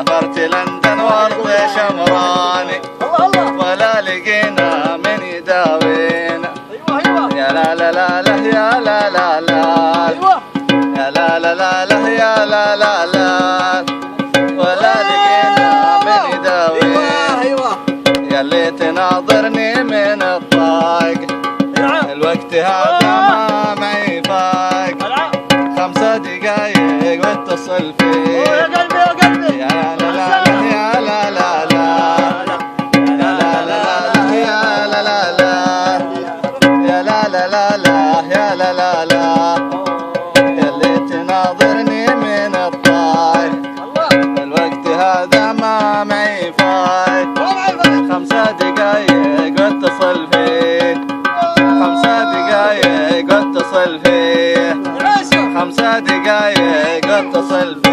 سافرت لندن وارض شمراني ولا لقينا من يداوينا. يا لا لا لا لا يا لا لا لا يا لا لا لا لا يا لا لا لا ولا لقينا من يداوينا. يا اللي تناظرني من الطاق الوقت هذا ما معي فاق. 5 دقايق واتصل فيه. يا قلبي يا قلبي يا لا لا لا يا لا لا لا يا لا لا لا يا لا لا لا يا لا لا لا لا يا لا لا لا. يا اللي تناظرني من الطاق الوقت هذا ما معي فاق. 5 دقايق واتصل فيه. 5 دقايق واتصل فيه. 5 دقايق واتصل فيه.